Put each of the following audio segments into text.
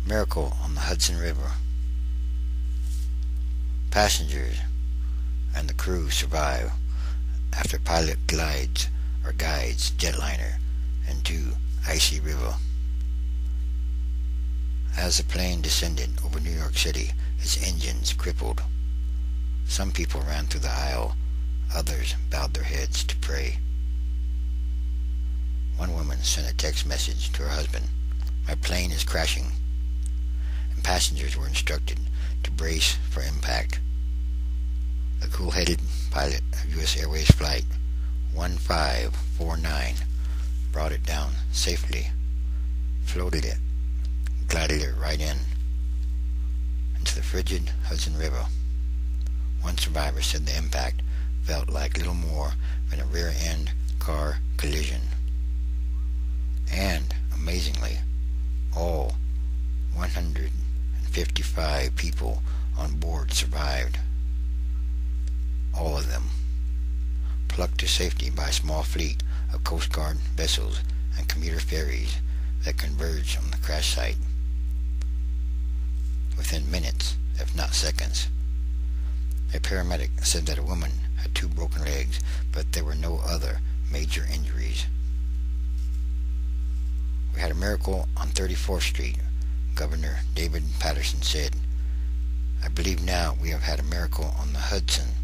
Miracle on the Hudson River. Passengers and the crew survive after pilot guides jetliner into icy river. As the plane descended over New York City, its engines crippled. Some people ran through the aisle, others bowed their heads to pray. One woman sent a text message to her husband, "My plane is crashing," and passengers were instructed to brace for impact. The cool-headed pilot of U.S. Airways Flight 1549 brought it down safely, floated it, glided it right into the frigid Hudson River. One survivor said the impact felt like little more than a rear-end car collision. And, amazingly, all 155 people on board survived. All of them, plucked to safety by a small fleet of Coast Guard vessels and commuter ferries that converged on the crash site. Within minutes, if not seconds, a paramedic said that a woman had 2 broken legs, but there were no other major injuries. "We had a miracle on 34th Street, Governor David Paterson said. "I believe now we have had a miracle on the Hudson."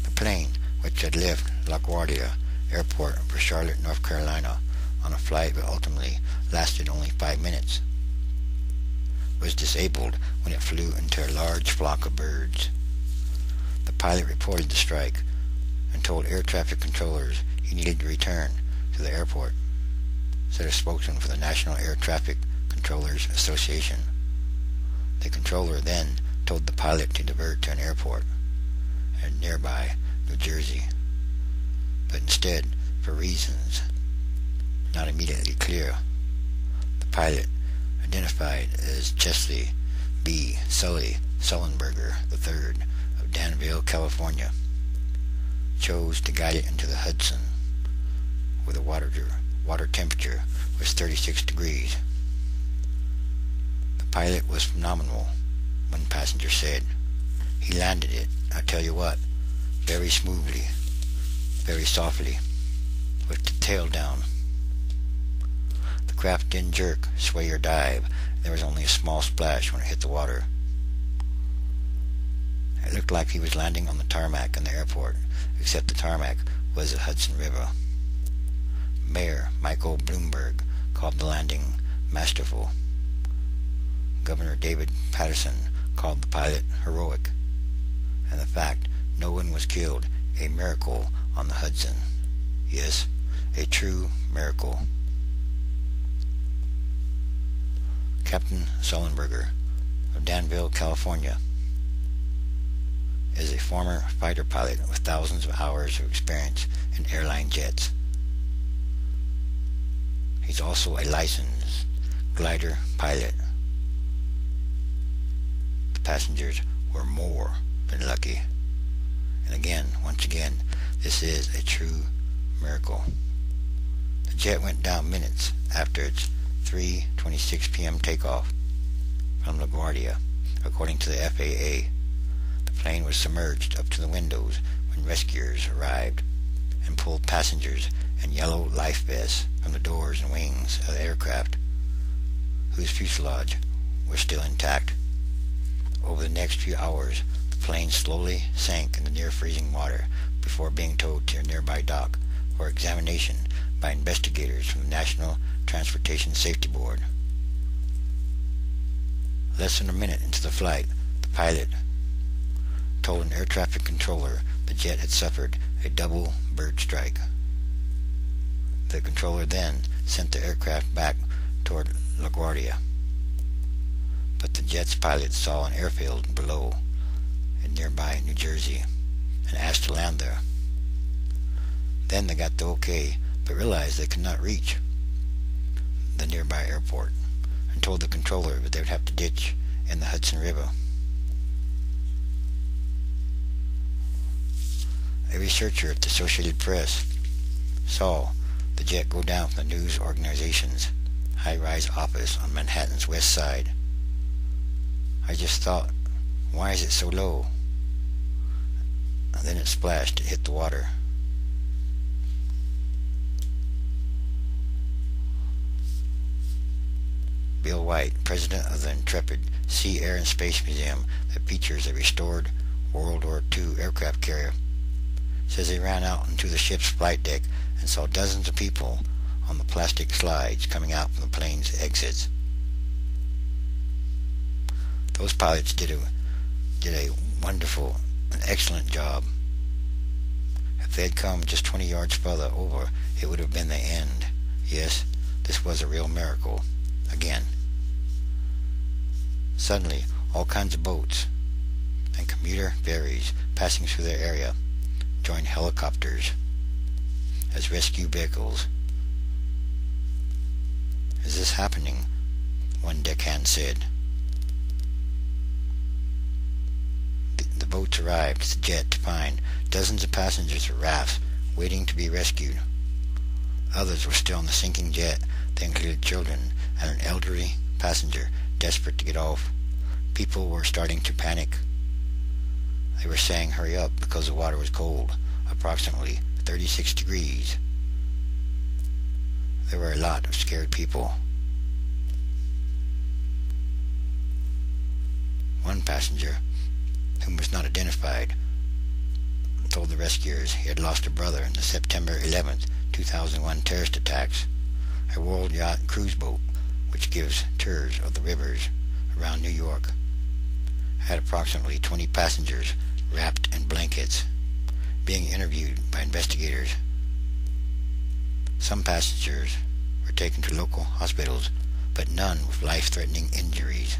The plane, which had left LaGuardia Airport for Charlotte, North Carolina, on a flight that ultimately lasted only 5 minutes, was disabled when it flew into a large flock of birds. The pilot reported the strike and told air traffic controllers he needed to return to the airport, said a spokesman for the National Air Traffic Controllers Association. The controller then told the pilot to divert to an airport in nearby New Jersey, but instead, for reasons not immediately clear, the pilot, identified as Chesley B. Sullenberger III of Danville, California, chose to guide it into the Hudson, where the water temperature was 36 degrees. The pilot was phenomenal, one passenger said. "He landed it, I tell you what, very smoothly, very softly, with the tail down. The craft didn't jerk, sway or dive. There was only a small splash when it hit the water. It looked like he was landing on the tarmac in the airport, except the tarmac was the Hudson River." Mayor Michael Bloomberg called the landing masterful. Governor David Paterson called the pilot heroic, and the fact no one was killed a miracle on the Hudson. Yes, a true miracle. Captain Sullenberger of Danville, California, is a former fighter pilot with thousands of hours of experience in airline jets. He's also a licensed glider pilot. The passengers were more than lucky. And once again, this is a true miracle. The jet went down minutes after its 3:26 p.m. takeoff from LaGuardia, according to the FAA. The plane was submerged up to the windows when rescuers arrived and pulled passengers in yellow life vests from the doors and wings of the aircraft, whose fuselage was still intact. Over the next few hours, the plane slowly sank into near-freezing water before being towed to a nearby dock for examination by investigators from the National Transportation Safety Board. Less than a minute into the flight, the pilot told an air traffic controller the jet had suffered a double bird strike. The controller then sent the aircraft back toward LaGuardia, but the jet's pilot saw an airfield below in nearby New Jersey and asked to land there. Then they got the okay, but realized they could not reach the nearby airport and told the controller that they would have to ditch in the Hudson River. A researcher at the Associated Press saw the jet go down from the news organizations high-rise office on Manhattan's west side. I just thought, why is it so low? And then it splashed, it hit the water. Bill White, president of the Intrepid Sea, Air, and Space Museum that features a restored World War II aircraft carrier, says he ran out into the ship's flight deck and saw dozens of people on the plastic slides coming out from the plane's exits. Those pilots did a wonderful and excellent job. If they had come just 20 yards further over, it would have been the end. Yes, this was a real miracle. Again. Suddenly, all kinds of boats and commuter ferries passing through their area joined helicopters as rescue vehicles. Is this happening? One deckhand said. The boats arrived at the jet to find dozens of passengers at rafts waiting to be rescued. Others were still in the sinking jet. They included children and an elderly passenger desperate to get off. People were starting to panic. They were saying hurry up because the water was cold, approximately 36 degrees. There were a lot of scared people. One passenger, whom was not identified, told the rescuers he had lost a brother in the September 11th, 2001 terrorist attacks. A World Yacht cruise boat, which gives tours of the rivers around New York, had approximately 20 passengers wrapped in blankets, being interviewed by investigators. Some passengers were taken to local hospitals, but none with life-threatening injuries.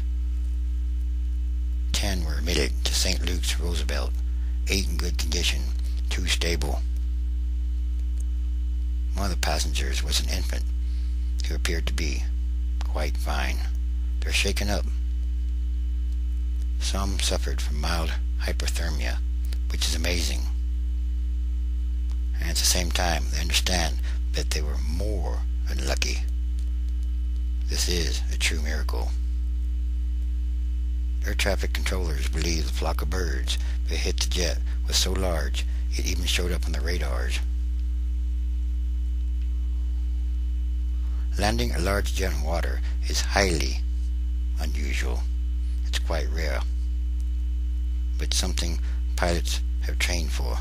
10 were admitted to St. Luke's Roosevelt, 8 in good condition, 2 stable. One of the passengers was an infant who appeared to be quite fine. They're shaken up. Some suffered from mild hypothermia, which is amazing. And at the same time, they understand that they were more than lucky. This is a true miracle. Air traffic controllers believe the flock of birds that hit the jet was so large it even showed up on the radars. Landing a large jet in water is highly unusual. It's quite rare, but something pilots have trained for.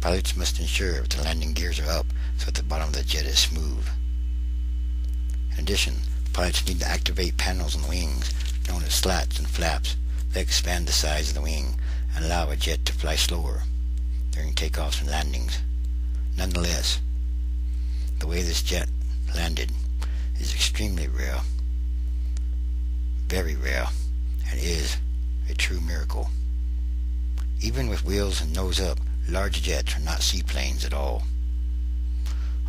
Pilots must ensure that the landing gears are up so that the bottom of the jet is smooth. In addition, pilots need to activate panels on the wings, known as slats and flaps. They expand the size of the wing and allow a jet to fly slower during takeoffs and landings. Nonetheless, the way this jet landed is extremely rare, very rare, and is a true miracle. Even with wheels and nose up, large jets are not seaplanes at all.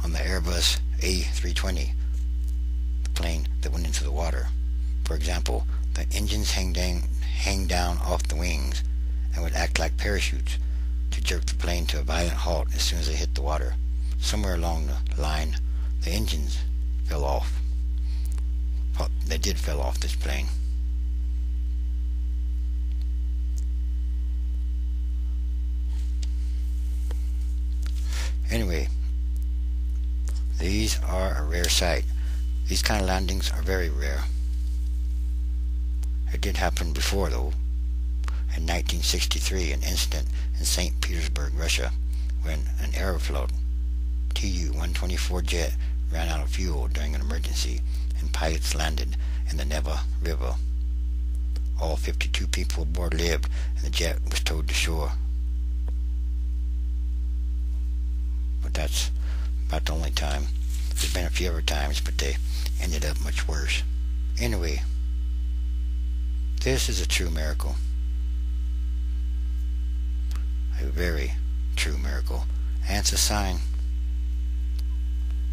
On the Airbus A320, the plane that went into the water, for example, the engines hang down off the wings and would act like parachutes to jerk the plane to a violent halt as soon as they hit the water. Somewhere along the line, the engines fell off. Well, they did fell off this plane. Anyway, these are a rare sight. These kind of landings are very rare. It did happen before, though. In 1963, an incident in St. Petersburg, Russia, when an Aeroflot Tu-124 jet ran out of fuel during an emergency and pilots landed in the Neva River. All 52 people aboard lived and the jet was towed to shore. But that's about the only time. There's been a few other times, but they ended up much worse. Anyway, this is a true miracle. A very true miracle. And it's a sign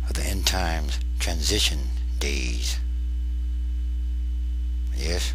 of the end times transition days. Yes?